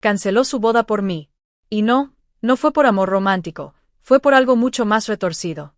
Canceló su boda por mí. Y no fue por amor romántico, fue por algo mucho más retorcido.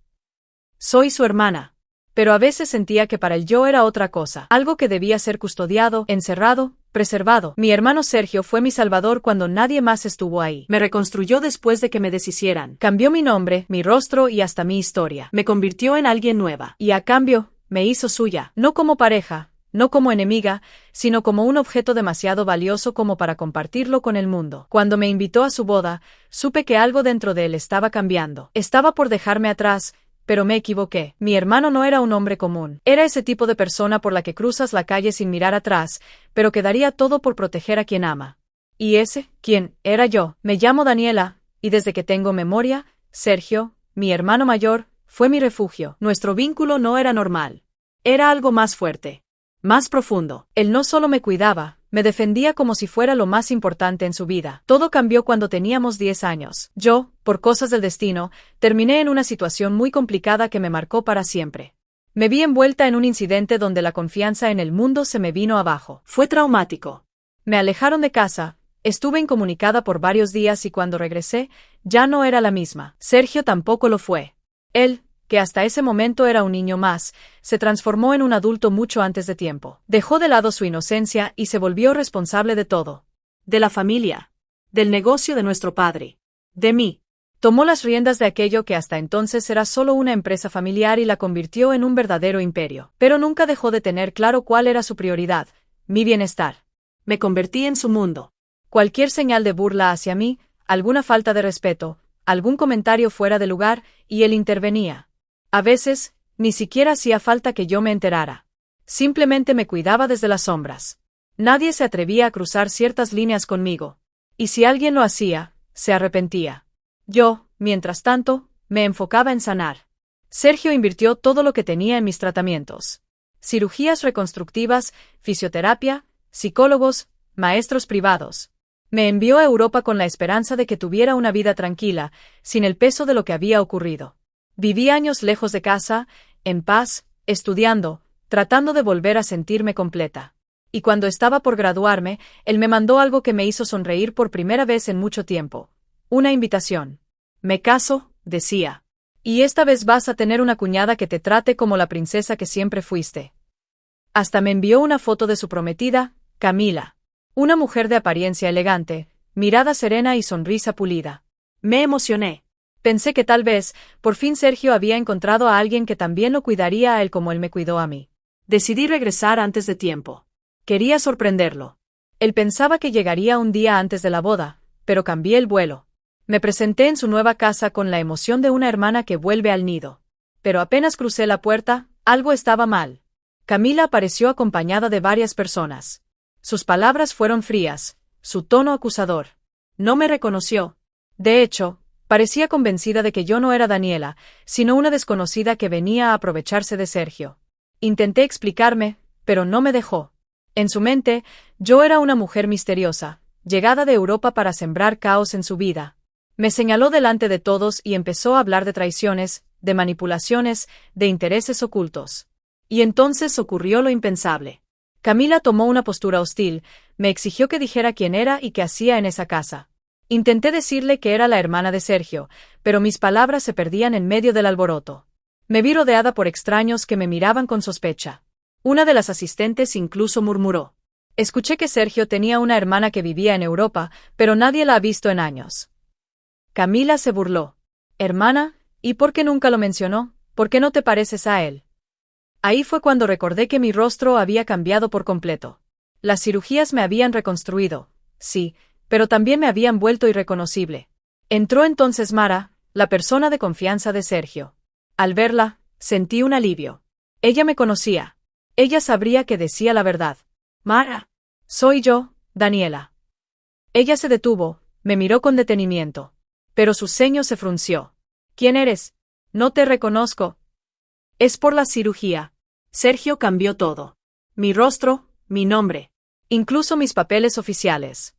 Soy su hermana. Pero a veces sentía que para él yo era otra cosa, algo que debía ser custodiado, encerrado, preservado. Mi hermano Sergio fue mi salvador cuando nadie más estuvo ahí. Me reconstruyó después de que me deshicieran. Cambió mi nombre, mi rostro y hasta mi historia. Me convirtió en alguien nueva. Y a cambio, me hizo suya, no como pareja, no como enemiga, sino como un objeto demasiado valioso como para compartirlo con el mundo. Cuando me invitó a su boda, supe que algo dentro de él estaba cambiando. Estaba por dejarme atrás, pero me equivoqué. Mi hermano no era un hombre común. Era ese tipo de persona por la que cruzas la calle sin mirar atrás, pero que daría todo por proteger a quien ama. ¿Y ese? ¿Quién? Era yo. Me llamo Daniela, y desde que tengo memoria, Sergio, mi hermano mayor, fue mi refugio. Nuestro vínculo no era normal. Era algo más fuerte. Más profundo. Él no solo me cuidaba, me defendía como si fuera lo más importante en su vida. Todo cambió cuando teníamos 10 años. Yo, por cosas del destino, terminé en una situación muy complicada que me marcó para siempre. Me vi envuelta en un incidente donde la confianza en el mundo se me vino abajo. Fue traumático. Me alejaron de casa, estuve incomunicada por varios días y cuando regresé, ya no era la misma. Sergio tampoco lo fue. Él, que hasta ese momento era un niño más, se transformó en un adulto mucho antes de tiempo. Dejó de lado su inocencia y se volvió responsable de todo. De la familia. Del negocio de nuestro padre. De mí. Tomó las riendas de aquello que hasta entonces era solo una empresa familiar y la convirtió en un verdadero imperio. Pero nunca dejó de tener claro cuál era su prioridad, mi bienestar. Me convertí en su mundo. Cualquier señal de burla hacia mí, alguna falta de respeto, algún comentario fuera de lugar, y él intervenía. A veces, ni siquiera hacía falta que yo me enterara. Simplemente me cuidaba desde las sombras. Nadie se atrevía a cruzar ciertas líneas conmigo. Y si alguien lo hacía, se arrepentía. Yo, mientras tanto, me enfocaba en sanar. Sergio invirtió todo lo que tenía en mis tratamientos. Cirugías reconstructivas, fisioterapia, psicólogos, maestros privados. Me envió a Europa con la esperanza de que tuviera una vida tranquila, sin el peso de lo que había ocurrido. Viví años lejos de casa, en paz, estudiando, tratando de volver a sentirme completa. Y cuando estaba por graduarme, él me mandó algo que me hizo sonreír por primera vez en mucho tiempo. Una invitación. Me caso, decía. Y esta vez vas a tener una cuñada que te trate como la princesa que siempre fuiste. Hasta me envió una foto de su prometida, Camila. Una mujer de apariencia elegante, mirada serena y sonrisa pulida. Me emocioné. Pensé que tal vez, por fin Sergio había encontrado a alguien que también lo cuidaría a él como él me cuidó a mí. Decidí regresar antes de tiempo. Quería sorprenderlo. Él pensaba que llegaría un día antes de la boda, pero cambié el vuelo. Me presenté en su nueva casa con la emoción de una hermana que vuelve al nido. Pero apenas crucé la puerta, algo estaba mal. Camila apareció acompañada de varias personas. Sus palabras fueron frías, su tono acusador. No me reconoció. De hecho, parecía convencida de que yo no era Daniela, sino una desconocida que venía a aprovecharse de Sergio. Intenté explicarme, pero no me dejó. En su mente, yo era una mujer misteriosa, llegada de Europa para sembrar caos en su vida. Me señaló delante de todos y empezó a hablar de traiciones, de manipulaciones, de intereses ocultos. Y entonces ocurrió lo impensable. Camila tomó una postura hostil, me exigió que dijera quién era y qué hacía en esa casa. Intenté decirle que era la hermana de Sergio, pero mis palabras se perdían en medio del alboroto. Me vi rodeada por extraños que me miraban con sospecha. Una de las asistentes incluso murmuró. Escuché que Sergio tenía una hermana que vivía en Europa, pero nadie la ha visto en años. Camila se burló. ¿Hermana? ¿Y por qué nunca lo mencionó? ¿Por qué no te pareces a él? Ahí fue cuando recordé que mi rostro había cambiado por completo. Las cirugías me habían reconstruido, sí, pero también me habían vuelto irreconocible. Entró entonces Mara, la persona de confianza de Sergio. Al verla, sentí un alivio. Ella me conocía. Ella sabría que decía la verdad. Mara. Soy yo, Daniela. Ella se detuvo, me miró con detenimiento. Pero su ceño se frunció. ¿Quién eres? No te reconozco. Es por la cirugía. Sergio cambió todo. Mi rostro, mi nombre. Incluso mis papeles oficiales.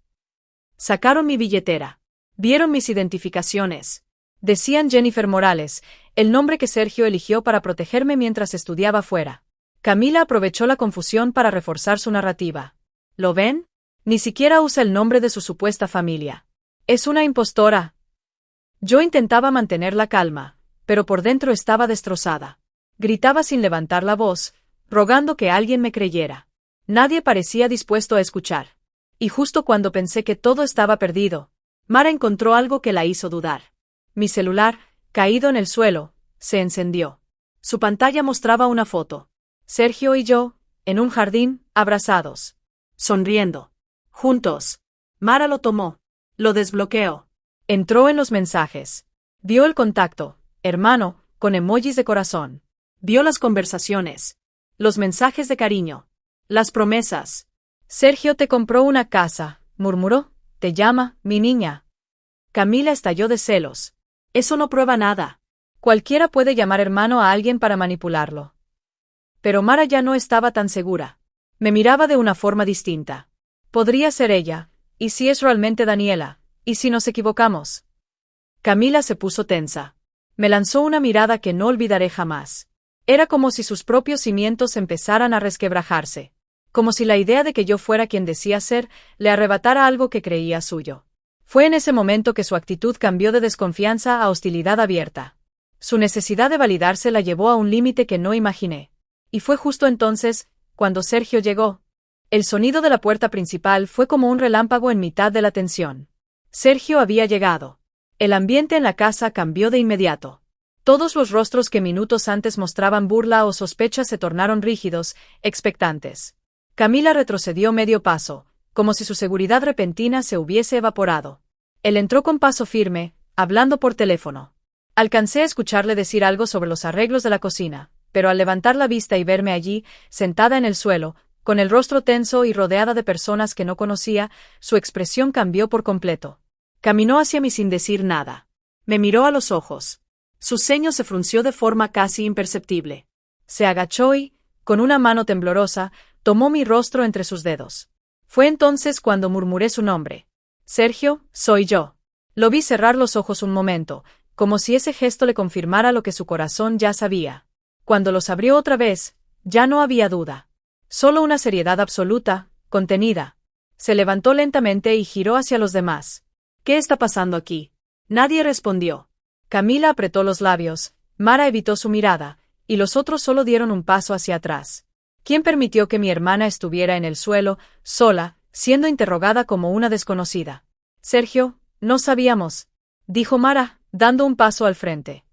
Sacaron mi billetera. Vieron mis identificaciones. Decían Jennifer Morales, el nombre que Sergio eligió para protegerme mientras estudiaba fuera. Camila aprovechó la confusión para reforzar su narrativa. ¿Lo ven? Ni siquiera usa el nombre de su supuesta familia. Es una impostora. Yo intentaba mantener la calma, pero por dentro estaba destrozada. Gritaba sin levantar la voz, rogando que alguien me creyera. Nadie parecía dispuesto a escuchar. Y justo cuando pensé que todo estaba perdido, Mara encontró algo que la hizo dudar. Mi celular, caído en el suelo, se encendió. Su pantalla mostraba una foto. Sergio y yo, en un jardín, abrazados. Sonriendo. Juntos. Mara lo tomó. Lo desbloqueó. Entró en los mensajes. Vio el contacto, hermano, con emojis de corazón. Vio las conversaciones. Los mensajes de cariño. Las promesas. Sergio te compró una casa, murmuró. Te llama, mi niña. Camila estalló de celos. Eso no prueba nada. Cualquiera puede llamar hermano a alguien para manipularlo. Pero Mara ya no estaba tan segura. Me miraba de una forma distinta. Podría ser ella. ¿Y si es realmente Daniela? ¿Y si nos equivocamos? Camila se puso tensa. Me lanzó una mirada que no olvidaré jamás. Era como si sus propios cimientos empezaran a resquebrajarse. Como si la idea de que yo fuera quien decía ser, le arrebatara algo que creía suyo. Fue en ese momento que su actitud cambió de desconfianza a hostilidad abierta. Su necesidad de validarse la llevó a un límite que no imaginé. Y fue justo entonces, cuando Sergio llegó. El sonido de la puerta principal fue como un relámpago en mitad de la tensión. Sergio había llegado. El ambiente en la casa cambió de inmediato. Todos los rostros que minutos antes mostraban burla o sospecha se tornaron rígidos, expectantes. Camila retrocedió medio paso, como si su seguridad repentina se hubiese evaporado. Él entró con paso firme, hablando por teléfono. Alcancé a escucharle decir algo sobre los arreglos de la cocina, pero al levantar la vista y verme allí, sentada en el suelo, con el rostro tenso y rodeada de personas que no conocía, su expresión cambió por completo. Caminó hacia mí sin decir nada. Me miró a los ojos. Su ceño se frunció de forma casi imperceptible. Se agachó y, con una mano temblorosa, tomó mi rostro entre sus dedos. Fue entonces cuando murmuré su nombre. Sergio, soy yo. Lo vi cerrar los ojos un momento, como si ese gesto le confirmara lo que su corazón ya sabía. Cuando los abrió otra vez, ya no había duda. Solo una seriedad absoluta, contenida. Se levantó lentamente y giró hacia los demás. ¿Qué está pasando aquí? Nadie respondió. Camila apretó los labios, Mara evitó su mirada, y los otros solo dieron un paso hacia atrás. ¿Quién permitió que mi hermana estuviera en el suelo, sola, siendo interrogada como una desconocida? Sergio, no sabíamos, dijo Mara, dando un paso al frente.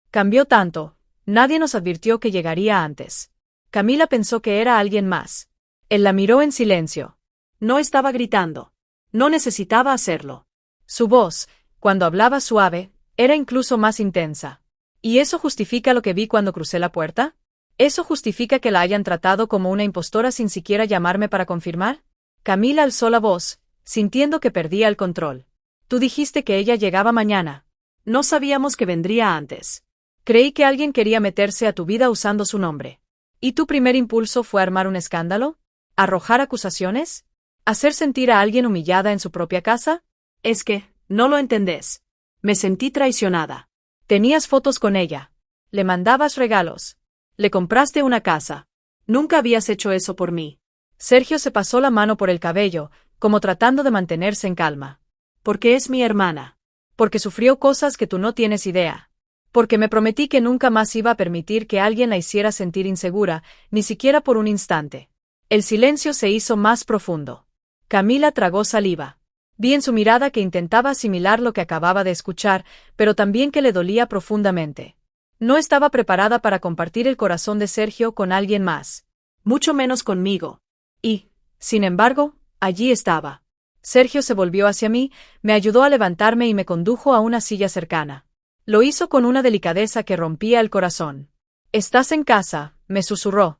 Cambió tanto, nadie nos advirtió que llegaría antes. Camila pensó que era alguien más. Él la miró en silencio. No estaba gritando. No necesitaba hacerlo. Su voz, cuando hablaba suave, era incluso más intensa. ¿Y eso justifica lo que vi cuando crucé la puerta? ¿Eso justifica que la hayan tratado como una impostora sin siquiera llamarme para confirmar? Camila alzó la voz, sintiendo que perdía el control. Tú dijiste que ella llegaba mañana. No sabíamos que vendría antes. Creí que alguien quería meterse a tu vida usando su nombre. ¿Y tu primer impulso fue armar un escándalo? ¿Arrojar acusaciones? ¿Hacer sentir a alguien humillada en su propia casa? Es que, no lo entendés. Me sentí traicionada. Tenías fotos con ella. Le mandabas regalos. Le compraste una casa. Nunca habías hecho eso por mí. Sergio se pasó la mano por el cabello, como tratando de mantenerse en calma. Porque es mi hermana. Porque sufrió cosas que tú no tienes idea. Porque me prometí que nunca más iba a permitir que alguien la hiciera sentir insegura, ni siquiera por un instante. El silencio se hizo más profundo. Camila tragó saliva. Vi en su mirada que intentaba asimilar lo que acababa de escuchar, pero también que le dolía profundamente. No estaba preparada para compartir el corazón de Sergio con alguien más. Mucho menos conmigo. Y, sin embargo, allí estaba. Sergio se volvió hacia mí, me ayudó a levantarme y me condujo a una silla cercana. Lo hizo con una delicadeza que rompía el corazón. «Estás en casa», me susurró.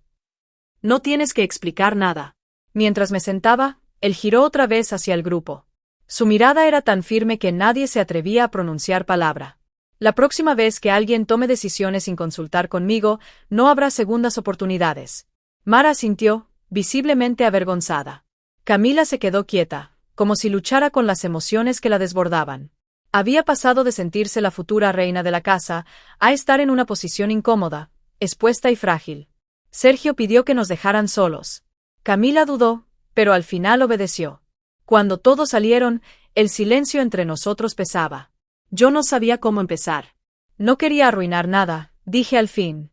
«No tienes que explicar nada». Mientras me sentaba, él giró otra vez hacia el grupo. Su mirada era tan firme que nadie se atrevía a pronunciar palabra. La próxima vez que alguien tome decisiones sin consultar conmigo, no habrá segundas oportunidades. Mara asintió, visiblemente avergonzada. Camila se quedó quieta, como si luchara con las emociones que la desbordaban. Había pasado de sentirse la futura reina de la casa, a estar en una posición incómoda, expuesta y frágil. Sergio pidió que nos dejaran solos. Camila dudó, pero al final obedeció. Cuando todos salieron, el silencio entre nosotros pesaba. Yo no sabía cómo empezar. No quería arruinar nada, dije al fin.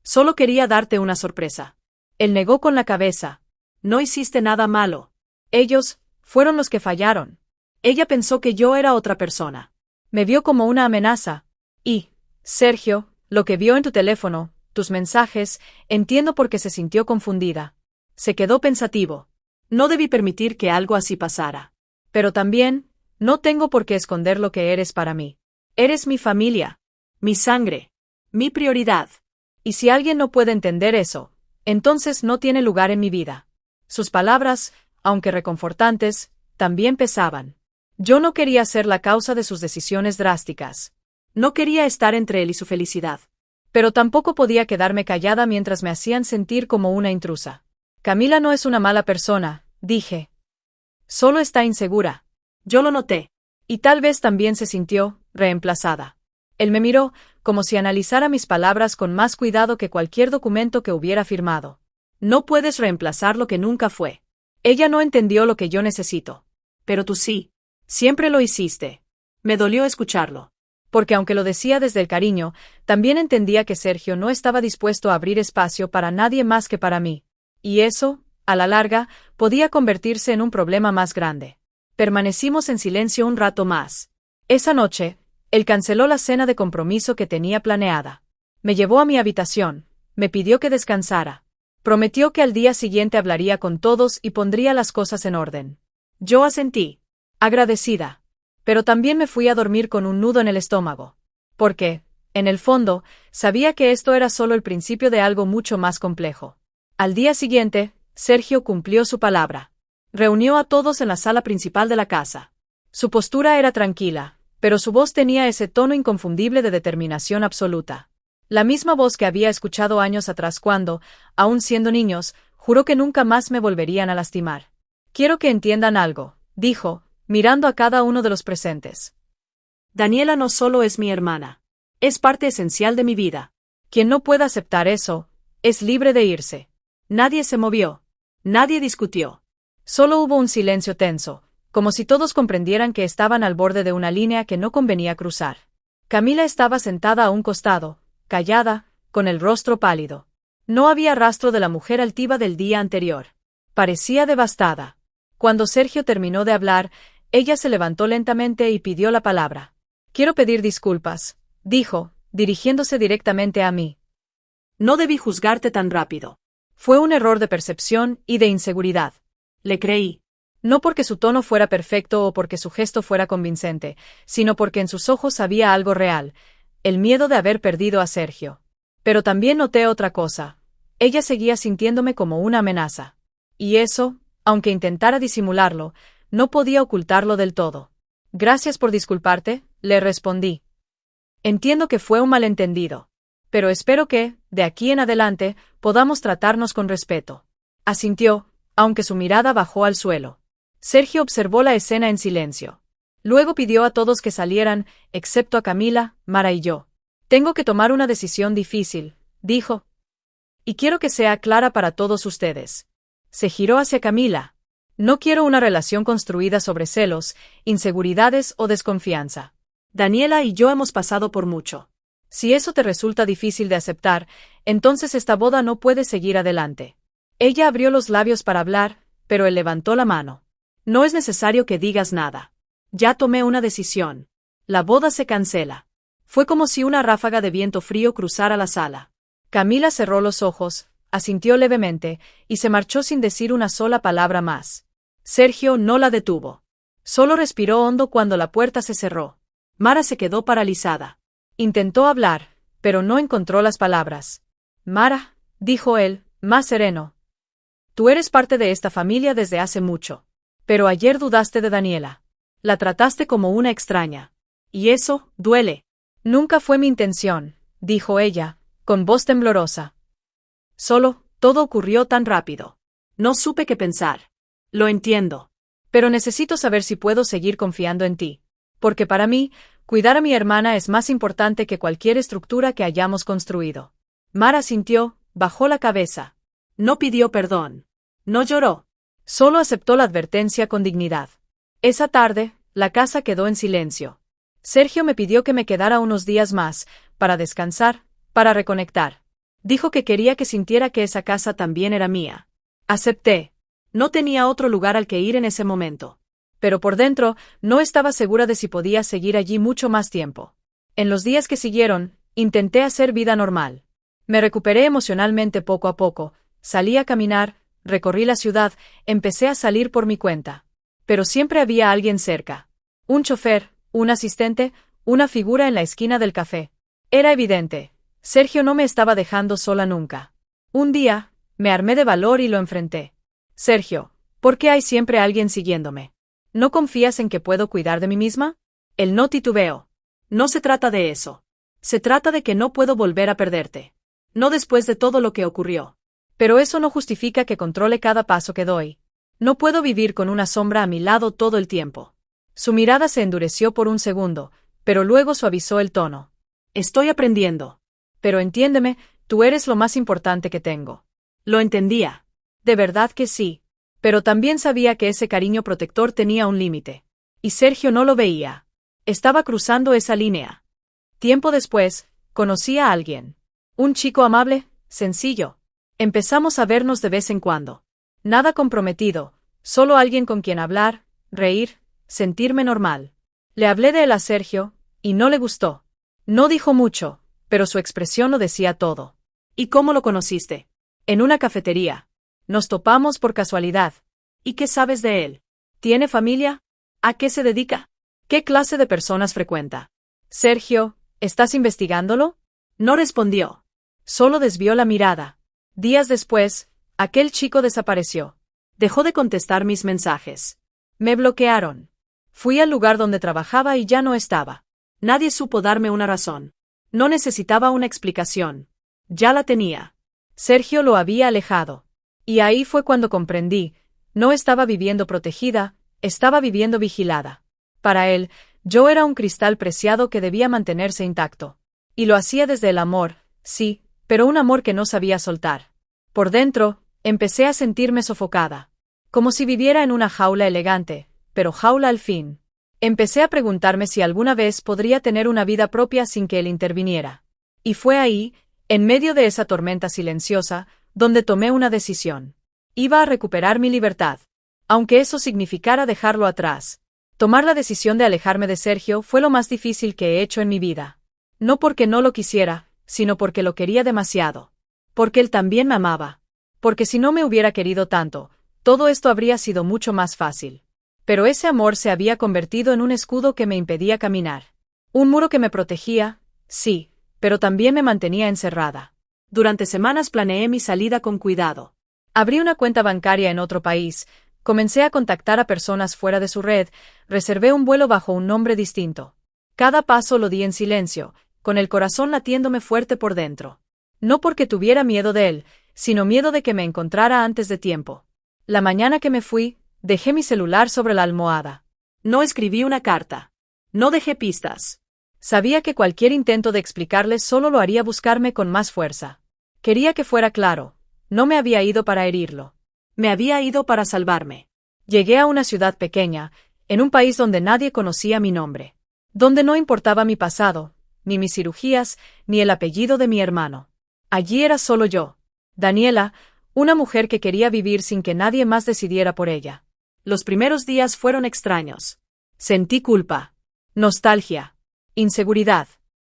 Solo quería darte una sorpresa. Él negó con la cabeza. No hiciste nada malo. Ellos fueron los que fallaron. Ella pensó que yo era otra persona. Me vio como una amenaza. Y, Sergio, lo que vio en tu teléfono, tus mensajes, entiendo por qué se sintió confundida. Se quedó pensativo. No debí permitir que algo así pasara. Pero también, no tengo por qué esconder lo que eres para mí. Eres mi familia, mi sangre, mi prioridad. Y si alguien no puede entender eso, entonces no tiene lugar en mi vida. Sus palabras, aunque reconfortantes, también pesaban. Yo no quería ser la causa de sus decisiones drásticas. No quería estar entre él y su felicidad. Pero tampoco podía quedarme callada mientras me hacían sentir como una intrusa. Camila no es una mala persona, dije. Solo está insegura. Yo lo noté. Y tal vez también se sintió reemplazada. Él me miró, como si analizara mis palabras con más cuidado que cualquier documento que hubiera firmado. No puedes reemplazar lo que nunca fue. Ella no entendió lo que yo necesito. Pero tú sí. Siempre lo hiciste. Me dolió escucharlo. Porque aunque lo decía desde el cariño, también entendía que Sergio no estaba dispuesto a abrir espacio para nadie más que para mí. Y eso, a la larga, podía convertirse en un problema más grande. Permanecimos en silencio un rato más. Esa noche, él canceló la cena de compromiso que tenía planeada. Me llevó a mi habitación, me pidió que descansara. Prometió que al día siguiente hablaría con todos y pondría las cosas en orden. Yo asentí, agradecida. Pero también me fui a dormir con un nudo en el estómago. Porque, en el fondo, sabía que esto era solo el principio de algo mucho más complejo. Al día siguiente, Sergio cumplió su palabra. Reunió a todos en la sala principal de la casa. Su postura era tranquila, pero su voz tenía ese tono inconfundible de determinación absoluta. La misma voz que había escuchado años atrás cuando, aún siendo niños, juró que nunca más me volverían a lastimar. Quiero que entiendan algo, dijo, mirando a cada uno de los presentes. Daniela no solo es mi hermana. Es parte esencial de mi vida. Quien no pueda aceptar eso, es libre de irse. Nadie se movió. Nadie discutió. Solo hubo un silencio tenso, como si todos comprendieran que estaban al borde de una línea que no convenía cruzar. Camila estaba sentada a un costado, callada, con el rostro pálido. No había rastro de la mujer altiva del día anterior. Parecía devastada. Cuando Sergio terminó de hablar, ella se levantó lentamente y pidió la palabra. Quiero pedir disculpas, dijo, dirigiéndose directamente a mí. No debí juzgarte tan rápido. Fue un error de percepción y de inseguridad. Le creí. No porque su tono fuera perfecto o porque su gesto fuera convincente, sino porque en sus ojos había algo real, el miedo de haber perdido a Sergio. Pero también noté otra cosa. Ella seguía sintiéndome como una amenaza. Y eso, aunque intentara disimularlo, no podía ocultarlo del todo. Gracias por disculparte, le respondí. Entiendo que fue un malentendido. Pero espero que, de aquí en adelante, podamos tratarnos con respeto. Asintió, aunque su mirada bajó al suelo. Sergio observó la escena en silencio. Luego pidió a todos que salieran, excepto a Camila, Mara y yo. Tengo que tomar una decisión difícil, dijo. Y quiero que sea clara para todos ustedes. Se giró hacia Camila. No quiero una relación construida sobre celos, inseguridades o desconfianza. Daniela y yo hemos pasado por mucho. Si eso te resulta difícil de aceptar, entonces esta boda no puede seguir adelante. Ella abrió los labios para hablar, pero él levantó la mano. No es necesario que digas nada. Ya tomé una decisión. La boda se cancela. Fue como si una ráfaga de viento frío cruzara la sala. Camila cerró los ojos, asintió levemente, y se marchó sin decir una sola palabra más. Sergio no la detuvo. Solo respiró hondo cuando la puerta se cerró. Mara se quedó paralizada. Intentó hablar, pero no encontró las palabras. Mara, dijo él, más sereno. Tú eres parte de esta familia desde hace mucho. Pero ayer dudaste de Daniela. La trataste como una extraña. Y eso, duele. Nunca fue mi intención, dijo ella, con voz temblorosa. Solo, todo ocurrió tan rápido. No supe qué pensar. Lo entiendo. Pero necesito saber si puedo seguir confiando en ti. Porque para mí, cuidar a mi hermana es más importante que cualquier estructura que hayamos construido. Mara sintió, bajó la cabeza. No pidió perdón. No lloró. Solo aceptó la advertencia con dignidad. Esa tarde, la casa quedó en silencio. Sergio me pidió que me quedara unos días más, para descansar, para reconectar. Dijo que quería que sintiera que esa casa también era mía. Acepté. No tenía otro lugar al que ir en ese momento. Pero por dentro, no estaba segura de si podía seguir allí mucho más tiempo. En los días que siguieron, intenté hacer vida normal. Me recuperé emocionalmente poco a poco, salí a caminar, recorrí la ciudad, empecé a salir por mi cuenta. Pero siempre había alguien cerca. Un chofer, un asistente, una figura en la esquina del café. Era evidente, Sergio no me estaba dejando sola nunca. Un día, me armé de valor y lo enfrenté. Sergio, ¿por qué hay siempre alguien siguiéndome? ¿No confías en que puedo cuidar de mí misma? Él no titubeó. No se trata de eso. Se trata de que no puedo volver a perderte. No después de todo lo que ocurrió. Pero eso no justifica que controle cada paso que doy. No puedo vivir con una sombra a mi lado todo el tiempo. Su mirada se endureció por un segundo, pero luego suavizó el tono. Estoy aprendiendo. Pero entiéndeme, tú eres lo más importante que tengo. Lo entendía. De verdad que sí. Pero también sabía que ese cariño protector tenía un límite. Y Sergio no lo veía. Estaba cruzando esa línea. Tiempo después, conocí a alguien. Un chico amable, sencillo. Empezamos a vernos de vez en cuando. Nada comprometido, solo alguien con quien hablar, reír, sentirme normal. Le hablé de él a Sergio, y no le gustó. No dijo mucho, pero su expresión lo decía todo. ¿Y cómo lo conociste? En una cafetería. Nos topamos por casualidad. ¿Y qué sabes de él? ¿Tiene familia? ¿A qué se dedica? ¿Qué clase de personas frecuenta? Sergio, ¿estás investigándolo? No respondió. Solo desvió la mirada. Días después, aquel chico desapareció. Dejó de contestar mis mensajes. Me bloquearon. Fui al lugar donde trabajaba y ya no estaba. Nadie supo darme una razón. No necesitaba una explicación. Ya la tenía. Sergio lo había alejado. Y ahí fue cuando comprendí, no estaba viviendo protegida, estaba viviendo vigilada. Para él, yo era un cristal preciado que debía mantenerse intacto. Y lo hacía desde el amor, sí, pero un amor que no sabía soltar. Por dentro, empecé a sentirme sofocada. Como si viviera en una jaula elegante, pero jaula al fin. Empecé a preguntarme si alguna vez podría tener una vida propia sin que él interviniera. Y fue ahí, en medio de esa tormenta silenciosa, donde tomé una decisión. Iba a recuperar mi libertad. Aunque eso significara dejarlo atrás. Tomar la decisión de alejarme de Sergio fue lo más difícil que he hecho en mi vida. No porque no lo quisiera, sino porque lo quería demasiado. Porque él también me amaba. Porque si no me hubiera querido tanto, todo esto habría sido mucho más fácil. Pero ese amor se había convertido en un escudo que me impedía caminar. Un muro que me protegía, sí, pero también me mantenía encerrada. Durante semanas planeé mi salida con cuidado. Abrí una cuenta bancaria en otro país, comencé a contactar a personas fuera de su red, reservé un vuelo bajo un nombre distinto. Cada paso lo di en silencio, con el corazón latiéndome fuerte por dentro. No porque tuviera miedo de él, sino miedo de que me encontrara antes de tiempo. La mañana que me fui, dejé mi celular sobre la almohada. No escribí una carta. No dejé pistas. Sabía que cualquier intento de explicarle solo lo haría buscarme con más fuerza. Quería que fuera claro, no me había ido para herirlo. Me había ido para salvarme. Llegué a una ciudad pequeña, en un país donde nadie conocía mi nombre. Donde no importaba mi pasado, ni mis cirugías, ni el apellido de mi hermano. Allí era solo yo, Daniela, una mujer que quería vivir sin que nadie más decidiera por ella. Los primeros días fueron extraños. Sentí culpa, nostalgia, inseguridad.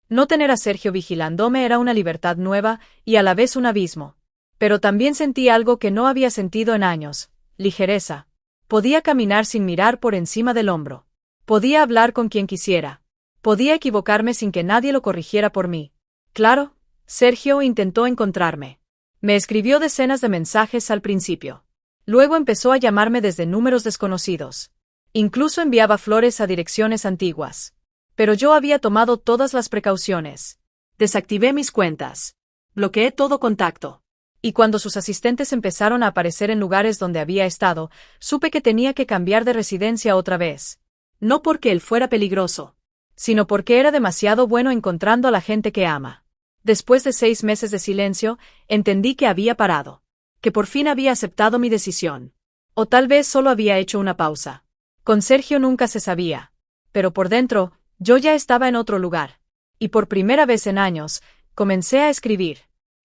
No tener a Sergio vigilándome era una libertad nueva y a la vez un abismo. Pero también sentí algo que no había sentido en años, ligereza. Podía caminar sin mirar por encima del hombro. Podía hablar con quien quisiera. Podía equivocarme sin que nadie lo corrigiera por mí. Claro, Sergio intentó encontrarme. Me escribió decenas de mensajes al principio. Luego empezó a llamarme desde números desconocidos. Incluso enviaba flores a direcciones antiguas. Pero yo había tomado todas las precauciones. Desactivé mis cuentas. Bloqueé todo contacto. Y cuando sus asistentes empezaron a aparecer en lugares donde había estado, supe que tenía que cambiar de residencia otra vez. No porque él fuera peligroso, sino porque era demasiado bueno encontrando a la gente que ama. Después de 6 meses de silencio, entendí que había parado. Que por fin había aceptado mi decisión. O tal vez solo había hecho una pausa. Con Sergio nunca se sabía. Pero por dentro, yo ya estaba en otro lugar. Y por primera vez en años, comencé a escribir.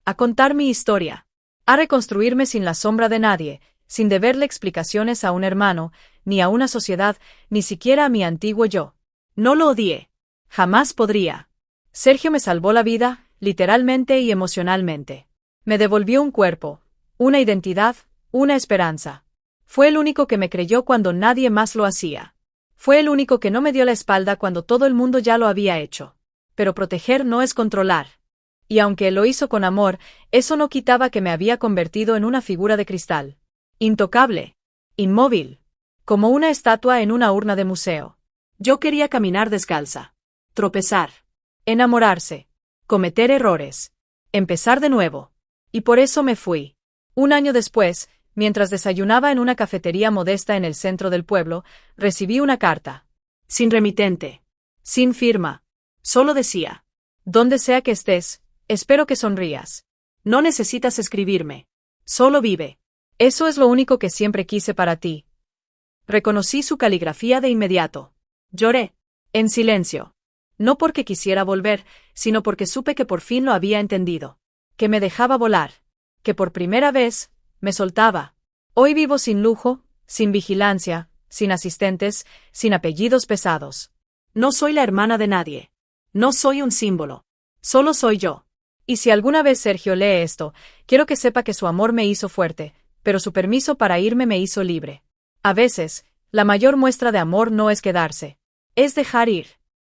A contar mi historia. A reconstruirme sin la sombra de nadie, sin deberle explicaciones a un hermano, ni a una sociedad, ni siquiera a mi antiguo yo. No lo odié. Jamás podría. Sergio me salvó la vida, literalmente y emocionalmente. Me devolvió un cuerpo, una identidad, una esperanza. Fue el único que me creyó cuando nadie más lo hacía. Fue el único que no me dio la espalda cuando todo el mundo ya lo había hecho. Pero proteger no es controlar. Y aunque lo hizo con amor, eso no quitaba que me había convertido en una figura de cristal. Intocable. Inmóvil. Como una estatua en una urna de museo. Yo quería caminar descalza. Tropezar. Enamorarse. Cometer errores. Empezar de nuevo. Y por eso me fui. Un año después, mientras desayunaba en una cafetería modesta en el centro del pueblo, recibí una carta. Sin remitente. Sin firma. Solo decía: donde sea que estés, espero que sonrías. No necesitas escribirme. Solo vive. Eso es lo único que siempre quise para ti. Reconocí su caligrafía de inmediato. Lloré. En silencio. No porque quisiera volver, sino porque supe que por fin lo había entendido. Que me dejaba volar. Que por primera vez, me soltaba. Hoy vivo sin lujo, sin vigilancia, sin asistentes, sin apellidos pesados. No soy la hermana de nadie. No soy un símbolo. Solo soy yo. Y si alguna vez Sergio lee esto, quiero que sepa que su amor me hizo fuerte, pero su permiso para irme me hizo libre. A veces, la mayor muestra de amor no es quedarse. Es dejar ir.